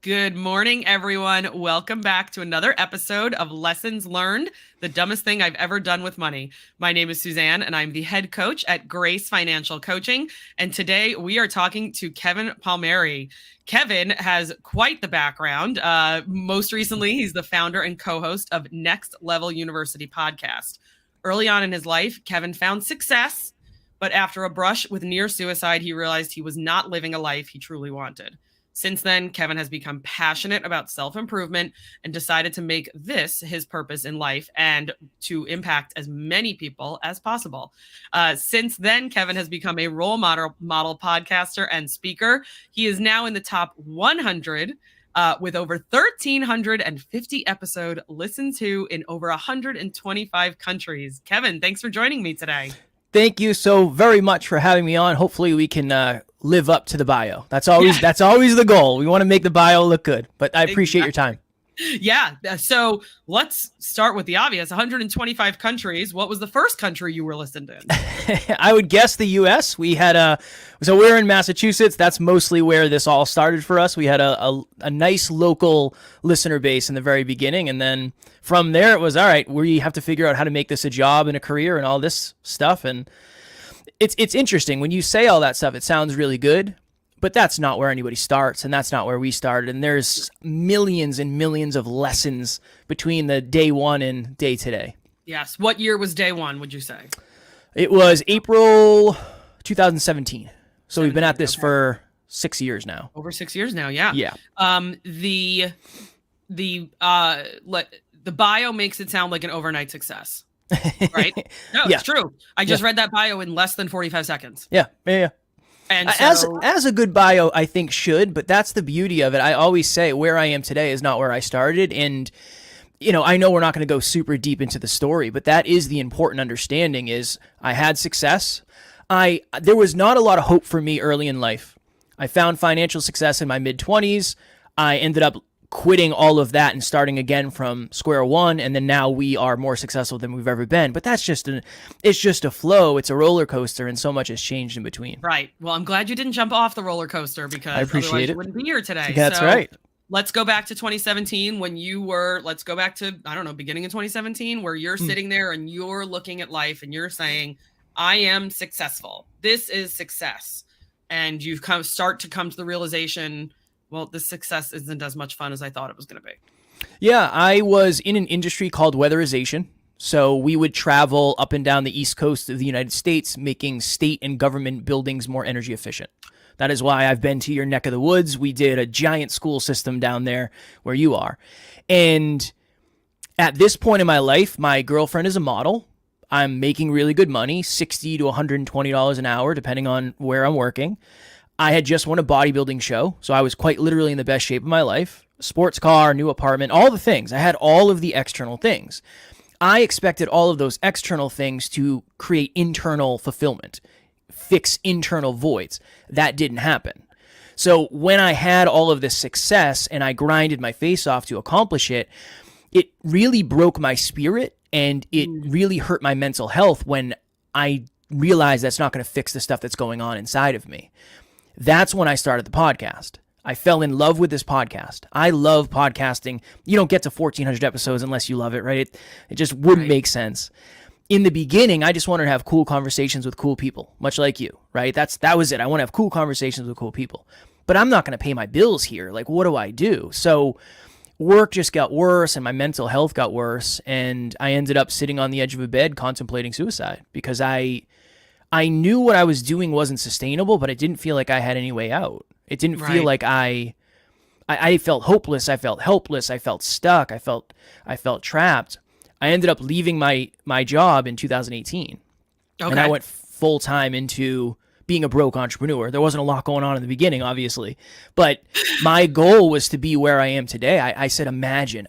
Good morning, everyone. Welcome back to another episode of Lessons Learned, the dumbest thing I've ever done with money. My name is Suzanne, and I'm the head coach at G.R.A.C.E Financial Coaching. And today we are talking to Kevin Palmieri. Kevin has quite the background. Most recently, he's the founder and co-host of Next Level University podcast. Early on in his life, Kevin found success, but after a brush with near suicide, he realized he was not living a life he truly wanted. Since then, Kevin has become passionate about self-improvement and decided to make this his purpose in life and to impact as many people as possible. Since then, Kevin has become a role model podcaster and speaker. He is now in the top 100 with over 1,350 episodes listened to in over 125 countries. Kevin, thanks for joining me today. Thank you so very much for having me on. Hopefully we can live up to the bio. That's always the goal. We want to make the bio look good, but I appreciate your time. Yeah. So let's start with the obvious. 125 countries. What was the first country you were listed in? I would guess the U.S. So we're in Massachusetts. That's mostly where this all started for us. We had a nice local listener base in the very beginning. And then from there, it was, all right, we have to figure out how to make this a job and a career and all this stuff. And it's interesting. When you say all that stuff, it sounds really good. But that's not where anybody starts, and that's not where we started. And there's millions and millions of lessons between the day one and day today. Yes. What year was day one, would you say? It was April 2017. So we've been at this for 6 years now. Over 6 years now, yeah. Yeah. The bio makes it sound like an overnight success, right? No, Yeah. It's true. I just read that bio in less than 45 seconds. Yeah. And as a good bio, I think should, but that's the beauty of it. I always say where I am today is not where I started. And, I know we're not going to go super deep into the story, but that is the important understanding is I had success. There was not a lot of hope for me early in life. I found financial success in my mid-20s. I ended up quitting all of that and starting again from square one, and then now we are more successful than we've ever been. But that's it's just a flow. It's a roller coaster, and so much has changed in between. Right. Well, I'm glad you didn't jump off the roller coaster because I appreciate otherwise it. You wouldn't be here today. That's right. Let's go back to 2017 when let's go back to, beginning of 2017 where you're sitting there and you're looking at life and you're saying, I am successful. This is success. And you've start to come to the realization, well, this success isn't as much fun as I thought it was going to be. Yeah, I was in an industry called weatherization. So we would travel up and down the East Coast of the United States, making state and government buildings more energy efficient. That is why I've been to your neck of the woods. We did a giant school system down there where you are. And at this point in my life, my girlfriend is a model. I'm making really good money, $60 to $120 an hour, depending on where I'm working. I had just won a bodybuilding show, so I was quite literally in the best shape of my life. Sports car, new apartment, all the things. I had all of the external things. I expected all of those external things to create internal fulfillment, fix internal voids. That didn't happen. So when I had all of this success and I grinded my face off to accomplish it, it really broke my spirit and it really hurt my mental health when I realized that's not going to fix the stuff that's going on inside of me. That's when I started the podcast. I fell in love with this podcast. I love podcasting. You don't get to 1,400 episodes unless you love it, right? It just wouldn't make sense. In the beginning, I just wanted to have cool conversations with cool people, much like you, right? That was it. I want to have cool conversations with cool people. But I'm not going to pay my bills here. Like, what do I do? So work just got worse and my mental health got worse. And I ended up sitting on the edge of a bed contemplating suicide because I knew what I was doing wasn't sustainable, but it didn't feel like I had any way out. It didn't feel like I felt hopeless. I felt helpless. I felt stuck. I felt trapped. I ended up leaving my job in 2018. Okay. And I went full time into being a broke entrepreneur. There wasn't a lot going on in the beginning, obviously, but my goal was to be where I am today. I said,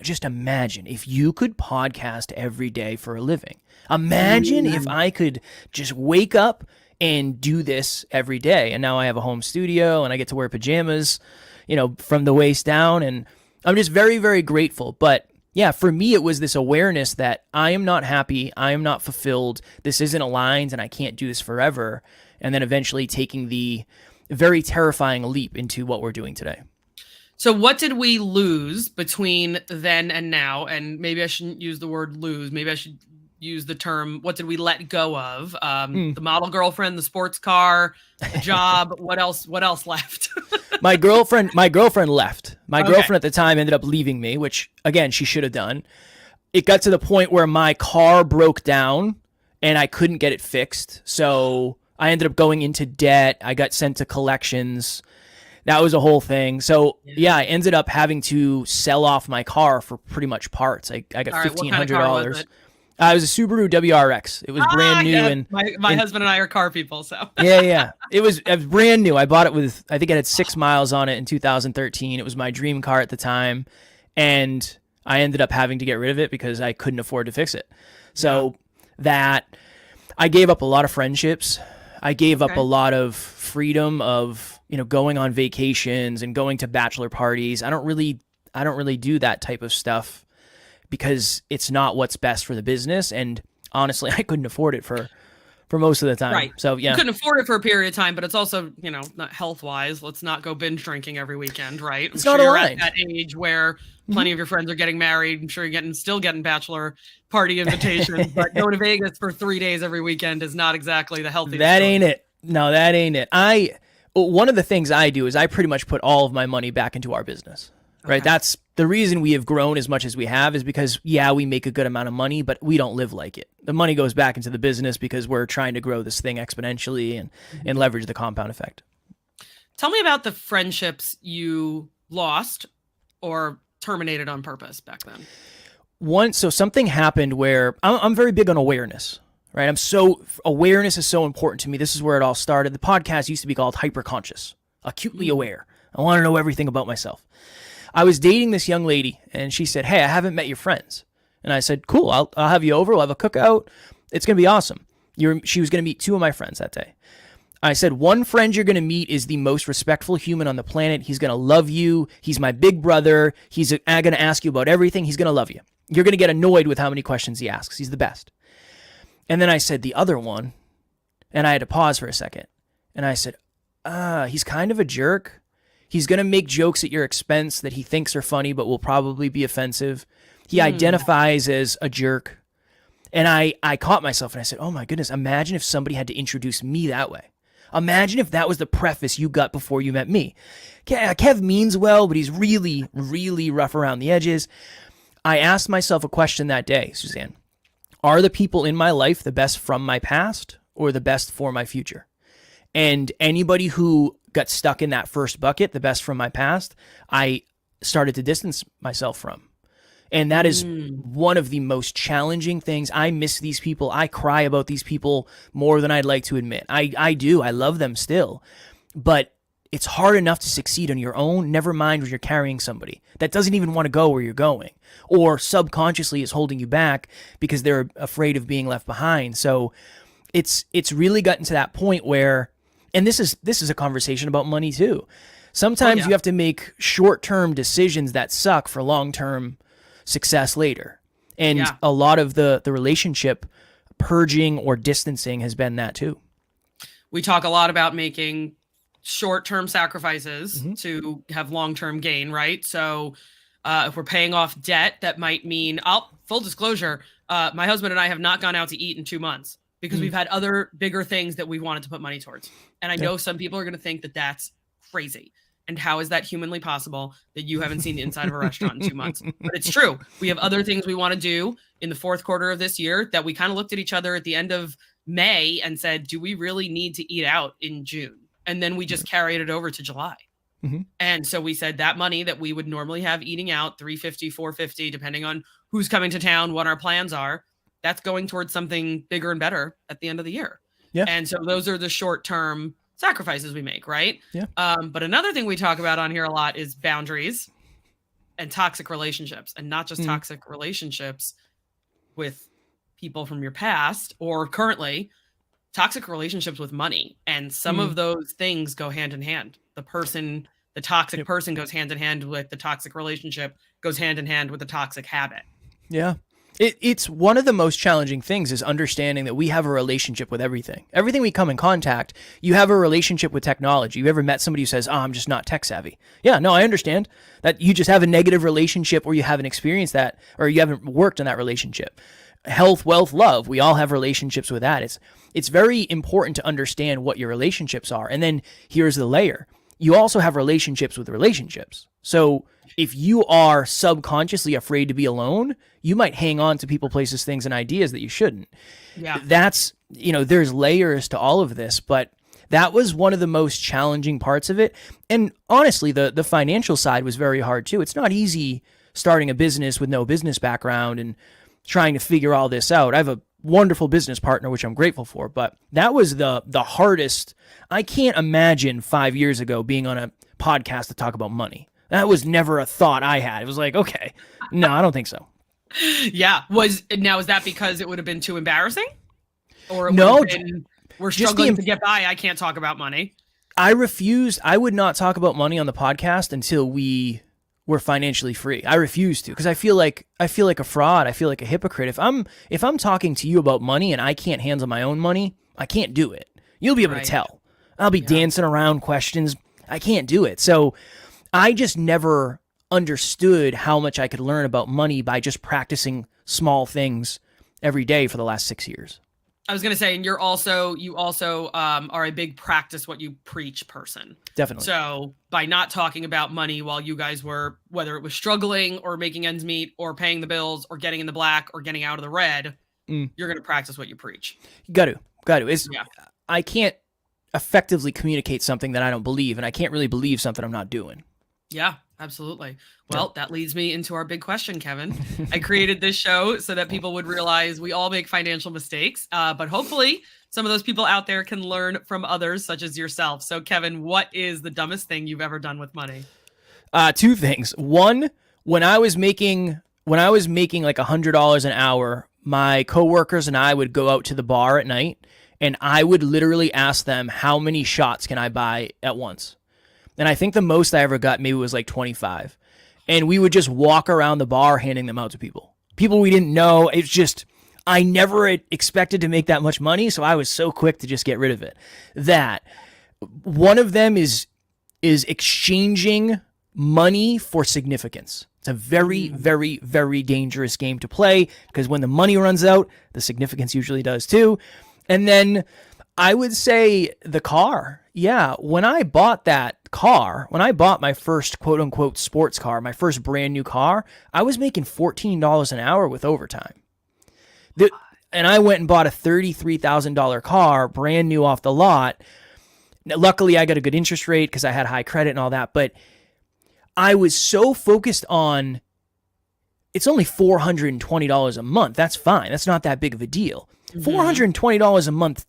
just imagine if you could podcast every day for a living. Imagine if I could just wake up and do this every day. And now I have a home studio and I get to wear pajamas, from the waist down. And I'm just very, very grateful. But yeah, for me, it was this awareness that I am not happy. I am not fulfilled. This isn't aligned and I can't do this forever. And then eventually taking the very terrifying leap into what we're doing today. So what did we lose between then and now? And maybe I shouldn't use the word lose. Maybe I should use the term, what did we let go of? The model girlfriend, the sports car, the job. What else left? My girlfriend left. My Okay. girlfriend at the time ended up leaving me, which again, she should have done. It got to the point where my car broke down and I couldn't get it fixed. So I ended up going into debt. I got sent to collections. That was a whole thing. So yeah, I ended up having to sell off my car for pretty much parts. I got All right, what kind of $1,500. car was it? It was a Subaru W.R.A.C.E. It was brand new, yeah. and my husband and I are car people, so yeah. It was brand new. I bought it with, I think it had 6 miles on it in 2013. It was my dream car at the time, and I ended up having to get rid of it because I couldn't afford to fix it. So that I gave up a lot of friendships. I gave up a lot of freedom of, going on vacations and going to bachelor parties. I don't really do that type of stuff because it's not what's best for the business. And honestly, I couldn't afford it for most of the time. Right. So yeah. You couldn't afford it for a period of time, but it's also, not health wise. Let's not go binge drinking every weekend, right? It's not aligned. You're at that age where plenty of your friends are getting married. I'm sure you're still getting bachelor party invitations, but going to Vegas for 3 days every weekend is not exactly the healthiest. That ain't it. No, that ain't it. One of the things I do is I pretty much put all of my money back into our business. Right. Okay. That's the reason we have grown as much as we have, is because, we make a good amount of money, but we don't live like it. The money goes back into the business because we're trying to grow this thing exponentially and leverage the compound effect. Tell me about the friendships you lost or terminated on purpose back then. So something happened where I'm very big on awareness, right? Awareness is so important to me. This is where it all started. The podcast used to be called Hyperconscious, acutely aware. I want to know everything about myself. I was dating this young lady, and she said, "Hey, I haven't met your friends." And I said, "Cool, I'll have you over. We'll have a cookout. It's going to be awesome." She was going to meet 2 of my friends that day. I said, "One friend you're going to meet is the most respectful human on the planet. He's going to love you. He's my big brother. He's going to ask you about everything. He's going to love you. You're going to get annoyed with how many questions he asks. He's the best." And then I said, "The other one," and I had to pause for a second. And I said, "He's kind of a jerk. He's going to make jokes at your expense that he thinks are funny, but will probably be offensive. He identifies as a jerk." And I caught myself and I said, "Oh my goodness, imagine if somebody had to introduce me that way. Imagine if that was the preface you got before you met me. Kev means well, but he's really, really rough around the edges." I asked myself a question that day, Suzanne. Are the people in my life the best from my past or the best for my future? And anybody who got stuck in that first bucket, the best from my past, I started to distance myself from. And that is one of the most challenging things. I miss these people. I cry about these people more than I'd like to admit. I do. I love them still. But it's hard enough to succeed on your own, never mind when you're carrying somebody that doesn't even want to go where you're going or subconsciously is holding you back because they're afraid of being left behind. So it's really gotten to that point where, and this is a conversation about money too. Sometimes you have to make short-term decisions that suck for long-term success later. And a lot of the relationship purging or distancing has been that too. We talk a lot about making short-term sacrifices to have long-term gain, right? So if we're paying off debt, that might mean, full disclosure, my husband and I have not gone out to eat in 2 months because we've had other bigger things that we wanted to put money towards. And I know some people are going to think that that's crazy. And how is that humanly possible that you haven't seen the inside of a restaurant in 2 months? But it's true. We have other things we want to do in the fourth quarter of this year that we kind of looked at each other at the end of May and said, do we really need to eat out in June? And then we just carried it over to July. And so we said that money that we would normally have eating out, $350, $450, depending on who's coming to town, what our plans are, that's going towards something bigger and better at the end of the year. Yeah. And so those are the short-term sacrifices we make, right? Yeah. But another thing we talk about on here a lot is boundaries and toxic relationships, and not just toxic relationships with people from your past or currently, toxic relationships with money. And some of those things go hand in hand. The toxic person goes hand in hand with the toxic relationship, goes hand in hand with the toxic habit. Yeah. It's one of the most challenging things is understanding that we have a relationship with everything. Everything we come in contact, you have a relationship with technology. You ever met somebody who says, "Oh, I'm just not tech savvy"? Yeah, no, I understand that you just have a negative relationship, or you haven't experienced that, or you haven't worked on that relationship. Health, wealth, love. We all have relationships with that. It's very important to understand what your relationships are. And then here's the layer. You also have relationships with relationships. So if you are subconsciously afraid to be alone, you might hang on to people, places, things, and ideas that you shouldn't. Yeah. That's, there's layers to all of this, but that was one of the most challenging parts of it. And honestly, the financial side was very hard too. It's not easy starting a business with no business background and trying to figure all this out. I have a wonderful business partner, which I'm grateful for, but that was the hardest. I can't imagine 5 years ago being on a podcast to talk about money. That was never a thought I had. It was like, okay, no, I don't think so. Yeah. Is that because it would have been too embarrassing? Or it no, would have been, we're struggling to get by, I can't talk about money? I refused. I would not talk about money on the podcast until we were financially free. I refused to, because I feel like a fraud. I feel like a hypocrite. If I'm talking to you about money and I can't handle my own money, I can't do it. You'll be able to tell. I'll be dancing around questions. I can't do it. So I just never understood how much I could learn about money by just practicing small things every day for the last 6 years. I was going to say, and you also are a big practice what you preach person. Definitely. So by not talking about money while you guys were, whether it was struggling or making ends meet or paying the bills or getting in the black or getting out of the red, you're going to practice what you preach. Got to. I can't effectively communicate something that I don't believe, and I can't really believe something I'm not doing. Yeah, absolutely. Well, that leads me into our big question, Kevin. I created this show so that people would realize we all make financial mistakes, but hopefully some of those people out there can learn from others, such as yourself. So, Kevin, what is the dumbest thing you've ever done with money? Two things. One, when I was making like $100 an hour, my coworkers and I would go out to the bar at night, and I would literally ask them, how many shots can I buy at once? And I think the most I ever got maybe was like 25. And we would just walk around the bar handing them out to people we didn't know. It's just, I never expected to make that much money, so I was so quick to just get rid of it. That one of them is exchanging money for significance. It's a very, very, very dangerous game to play, because when the money runs out, the significance usually does too. And then I would say the car. Yeah, when I bought my first quote unquote sports car, my first brand new car, I was making $14 an hour with overtime. And I went and bought a $33,000 car, brand new off the lot. Now, luckily, I got a good interest rate because I had high credit and all that. But I was so focused on, it's only $420 a month. That's fine. That's not that big of a deal. $420 a month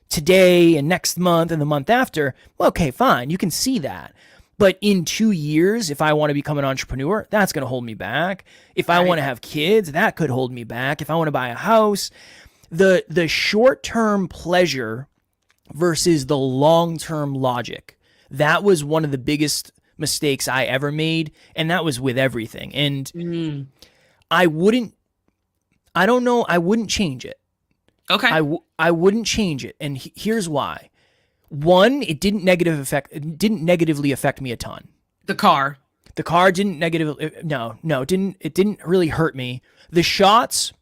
today and next month and the month after, well, okay, fine. You can see that. But in 2 years, if I want to become an entrepreneur, that's going to hold me back. If I want to have kids, that could hold me back. If I want to buy a house, the short-term pleasure versus the long-term logic, that was one of the biggest mistakes I ever made. And that was with everything. And I wouldn't change it. Okay. I wouldn't change it, and here's why. One, it didn't negatively affect me a ton. The car didn't it didn't really hurt me. The shots,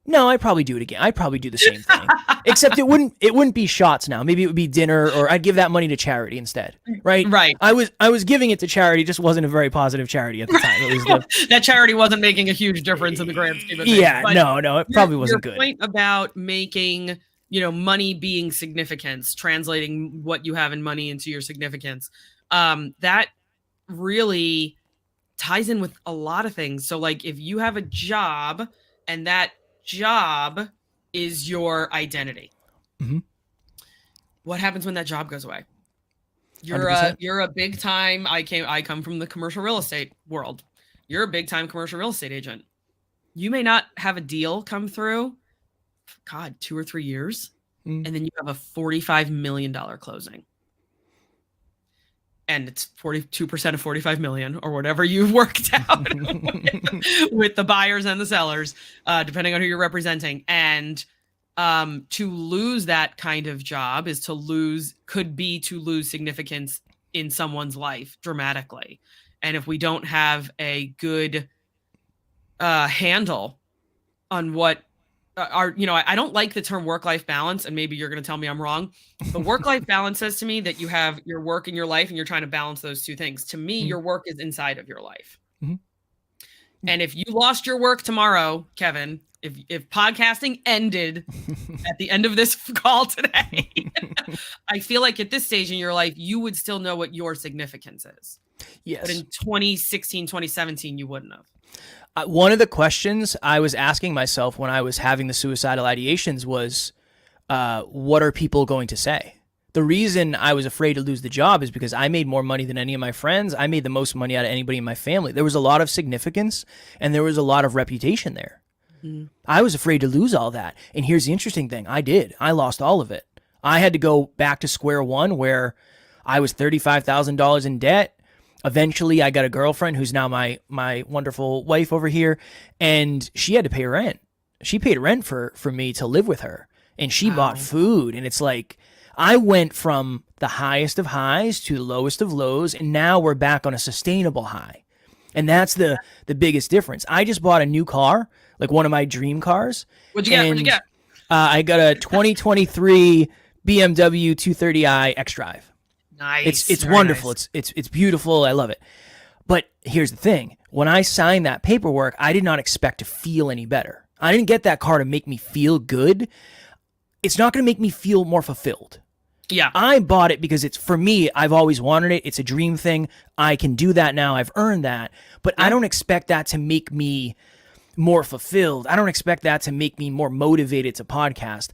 no, I'd probably do it again. I'd probably do the same thing. Except it wouldn't be shots now. Maybe it would be dinner, or I'd give that money to charity instead. Right? Right. I was giving it to charity, just wasn't a very positive charity at the time. It was that charity wasn't making a huge difference in the grand scheme of things. Yeah, no, it probably wasn't good. Your point about making, money being significance, translating what you have in money into your significance, that really ties in with a lot of things. So like if you have a job and that job is your identity, what happens when that job goes away? You're a big time. I come from the commercial real estate world. You're a big time commercial real estate agent. You may not have a deal come through, 2 or 3 years, and then you have a $45 million closing. and it's 42% of 45 million or whatever you've worked out with the buyers and the sellers, depending on who you're representing. And to lose that kind of job could be to lose significance in someone's life dramatically. And if we don't have a good handle on what I don't like the term work-life balance, and maybe you're going to tell me I'm wrong, but work-life balance says to me that you have your work and your life and you're trying to balance those two things. To me, your work is inside of your life. And if you lost your work tomorrow, Kevin, if podcasting ended at the end of this call today, I feel like at this stage in your life, you would still know what your significance is. Yes. But in 2016, 2017, you wouldn't have. One of the questions I was asking myself when I was having the suicidal ideations was, what are people going to say? The reason I was afraid to lose the job is because I made more money than any of my friends. I made the most money out of anybody in my family. There was a lot of significance and there was a lot of reputation there. I was afraid to lose all that. And here's the interesting thing. I lost all of it. I had to go back to square one where I was $35,000 in debt. Eventually I got a girlfriend who's now my wonderful wife over here, and she had to pay rent. She paid rent for me to live with her, and she bought food. And it's like, I went from the highest of highs to the lowest of lows, and now we're back on a sustainable high. And that's the biggest difference. I just bought a new car, like one of my dream cars. What'd you get? I got a 2023 BMW 230i xDrive. Nice. It's wonderful. Nice. It's beautiful. I love it. But here's the thing. When I signed that paperwork, I did not expect to feel any better. I didn't get that car to make me feel good. It's not going to make me feel more fulfilled. Yeah. I bought it because it's, for me, I've always wanted it. It's a dream thing. I can do that now. I've earned that. But I don't expect that to make me more fulfilled. I don't expect that to make me more motivated to podcast.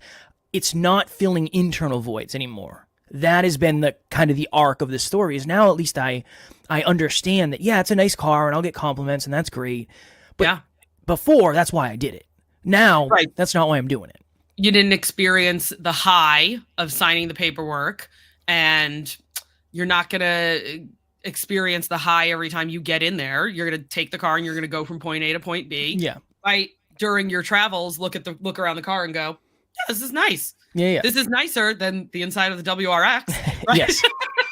It's not filling internal voids anymore. That has been the kind of the arc of the story, is now at least I understand that, yeah, it's a nice car and I'll get compliments and that's great. But before, that's why I did it. Now, that's not why I'm doing it. You didn't experience the high of signing the paperwork, and you're not going to experience the high every time you get in there. You're going to take the car and you're going to go from point A to point B. Yeah. Right. During your travels, look around the car and go, yeah, this is nice. Yeah. This is nicer than the inside of the W.R.A.C.E. Right? Yes.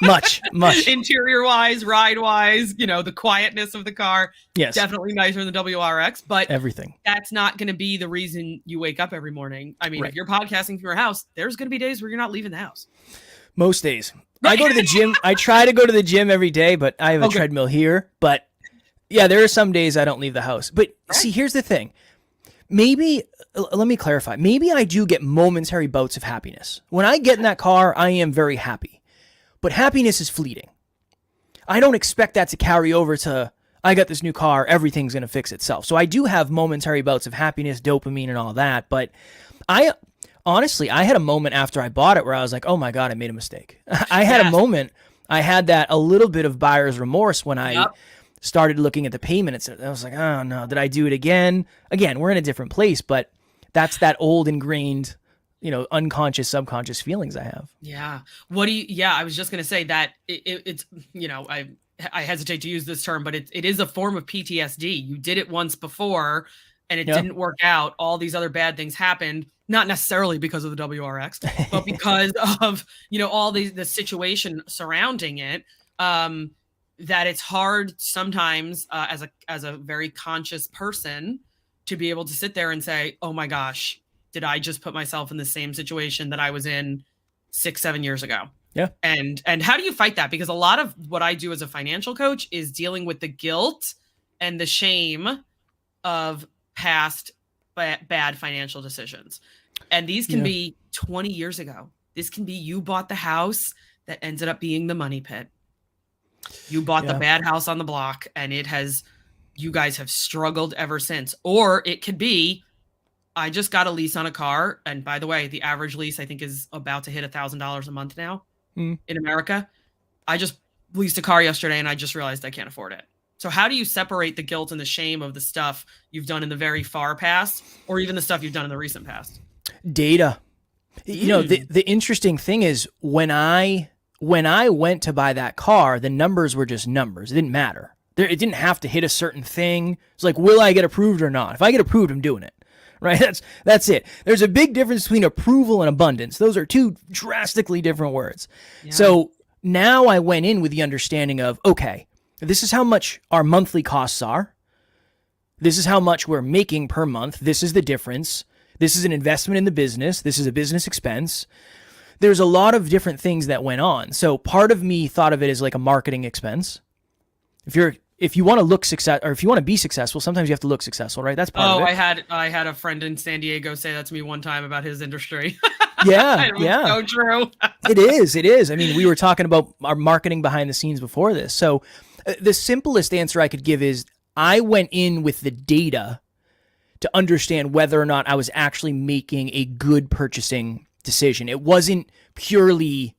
Much. Interior wise, ride wise, the quietness of the car. Yes. Definitely nicer than the W.R.A.C.E. But everything. That's not going to be the reason you wake up every morning. I mean, if you're podcasting from your house, there's going to be days where you're not leaving the house. Most days. I go to the gym. I try to go to the gym every day, but I have a treadmill here. But yeah, there are some days I don't leave the house. But see, here's the thing. Maybe, let me clarify. Maybe I do get momentary bouts of happiness. When I get in that car, I am very happy. But happiness is fleeting. I don't expect that to carry over to, I got this new car, everything's going to fix itself. So I do have momentary bouts of happiness, dopamine and all that. But honestly, I had a moment after I bought it where I was like, oh my God, I made a mistake. I had a moment, I had that a little bit of buyer's remorse when I started looking at the payment. I was like, oh no, did I do it again? Again, we're in a different place, but that's that old ingrained, unconscious, subconscious feelings I have. Yeah. I was just going to say that it's, I hesitate to use this term, but it is a form of PTSD. You did it once before and it didn't work out. All these other bad things happened, not necessarily because of the W.R.A.C.E., but because of, all the situation surrounding it. That it's hard sometimes as a very conscious person to be able to sit there and say, oh my gosh, did I just put myself in the same situation that I was in 6-7 years ago? Yeah. And how do you fight that? Because a lot of what I do as a financial coach is dealing with the guilt and the shame of past bad financial decisions. And these can be 20 years ago. This can be, you bought the house that ended up being the money pit. You bought the bad house on the block and you guys have struggled ever since. Or it could be, I just got a lease on a car. And by the way, the average lease I think is about to hit $1,000 a month now in America. I just leased a car yesterday and I just realized I can't afford it. So how do you separate the guilt and the shame of the stuff you've done in the very far past, or even the stuff you've done in the recent past? Data. The interesting thing is when I when I went to buy that car, the numbers were just numbers. It didn't matter. It didn't have to hit a certain thing. It's like, will I get approved or not? If I get approved, I'm doing it. Right? That's it. There's a big difference between approval and abundance. Those are two drastically different words. Yeah. So now I went in with the understanding of, okay, this is how much our monthly costs are. This is how much we're making per month. This is the difference. This is an investment in the business. This is a business expense. There's a lot of different things that went on. So part of me thought of it as like a marketing expense. If you want to look success, or if you want to be successful, sometimes you have to look successful, right? That's part of it. I had a friend in San Diego say that to me one time about his industry. Yeah, yeah. So true. It is. I mean, we were talking about our marketing behind the scenes before this. So the simplest answer I could give is I went in with the data to understand whether or not I was actually making a good purchasing decision. It wasn't purely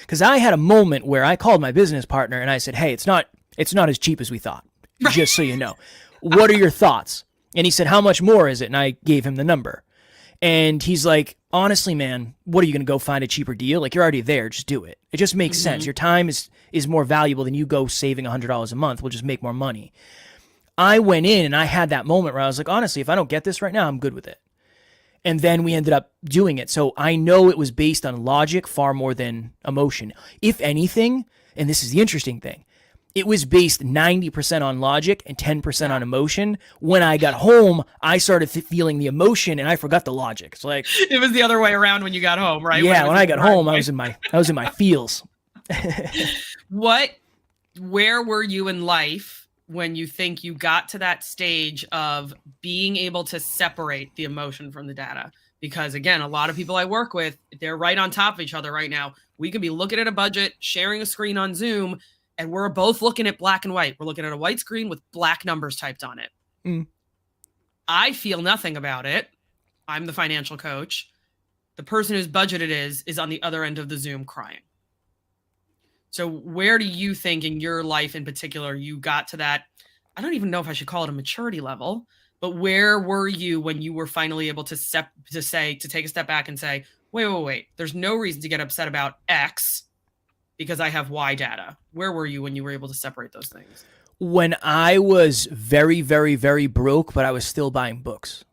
because I had a moment where I called my business partner and I said, hey, it's not as cheap as we thought, just so you know. What are your thoughts? And he said, how much more is it? And I gave him the number. And he's like, honestly, man, what are you going to go find a cheaper deal? Like, you're already there. Just do it. It just makes sense. Your time is more valuable than you go saving $100 a month. We'll just make more money. I went in and I had that moment where I was like, honestly, if I don't get this right now, I'm good with it. And then we ended up doing it. So I know it was based on logic far more than emotion. If anything, and this is the interesting thing, it was based 90% on logic and 10% on emotion. When I got home, I started feeling the emotion and I forgot the logic. It's like it was the other way around when you got home, right? Yeah, when I got home, I was in my feels. Where were you in life when you think you got to that stage of being able to separate the emotion from the data? Because again, a lot of people I work with, they're right on top of each other right now. We could be looking at a budget, sharing a screen on Zoom, and we're both looking at black and white. We're looking at a white screen with black numbers typed on it. I feel nothing about it. I'm the financial coach. The person whose budget it is on the other end of the Zoom crying. So where do you think in your life in particular you got to that? I don't even know if I should call it a maturity level, but where were you when you were finally able to take a step back and say, wait, there's no reason to get upset about X because I have Y data. Where were you when you were able to separate those things? When I was very, very, very broke, but I was still buying books.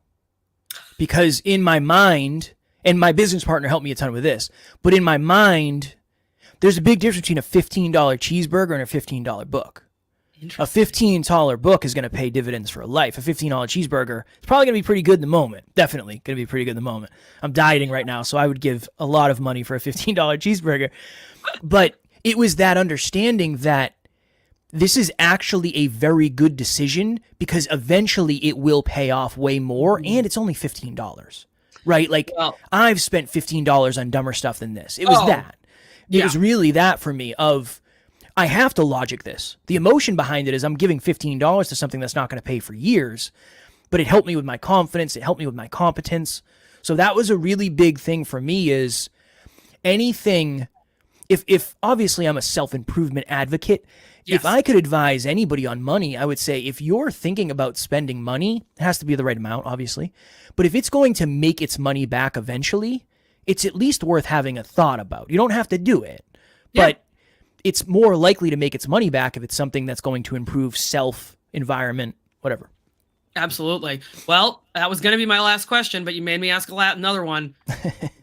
Because in my mind, and my business partner helped me a ton with this, but in my mind, there's a big difference between a $15 cheeseburger and a $15 book. A $15 book is going to pay dividends for a life. A $15 cheeseburger is probably going to be pretty good in the moment. Definitely going to be pretty good in the moment. I'm dieting right now, so I would give a lot of money for a $15 cheeseburger. But it was that understanding that this is actually a very good decision because eventually it will pay off way more, and it's only $15, right? Like, I've spent $15 on dumber stuff than this. It was that. It was really that for me of, I have to logic this. The emotion behind it is I'm giving $15 to something that's not going to pay for years, but it helped me with my confidence. It helped me with my competence. So that was a really big thing for me is anything... If obviously I'm a self-improvement advocate, if I could advise anybody on money, I would say if you're thinking about spending money, it has to be the right amount, obviously. But if it's going to make its money back eventually, it's at least worth having a thought about. You don't have to do it, but it's more likely to make its money back if it's something that's going to improve self, environment, whatever. Absolutely. Well, that was going to be my last question, but you made me ask another one.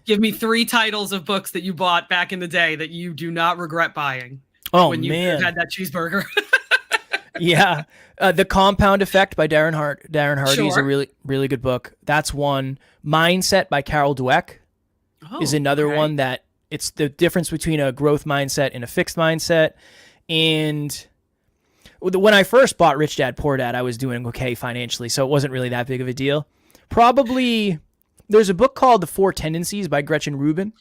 Give me 3 titles of books that you bought back in the day that you do not regret buying. When you had that cheeseburger. Yeah. The Compound Effect by Darren Hardy is a really, really good book. That's one. Mindset by Carol Dweck is another one that it's the difference between a growth mindset and a fixed mindset. And when I first bought Rich Dad, Poor Dad, I was doing okay financially, so it wasn't really that big of a deal. Probably, there's a book called The 4 Tendencies by Gretchen Rubin.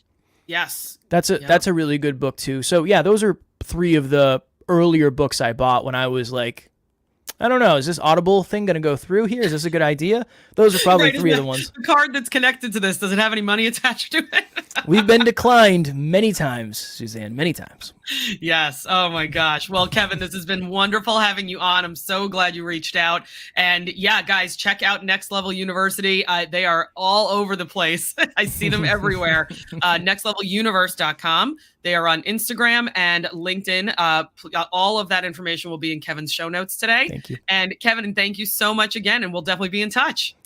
Yes. That's a really good book too. So yeah, those are 3 of the earlier books I bought when I was like, I don't know. Is this Audible thing going to go through here? Is this a good idea? Those are probably Right, three of the ones. The card that's connected to this, does it have any money attached to it? We've been declined many times, Suzanne, many times. Yes. Oh my gosh. Well, Kevin, this has been wonderful having you on. I'm so glad you reached out. And yeah, guys, check out Next Level University. They are all over the place. I see them everywhere. nextleveluniverse.com. They are on Instagram and LinkedIn. All of that information will be in Kevin's show notes today. Thank you. And Kevin, thank you so much again. And we'll definitely be in touch.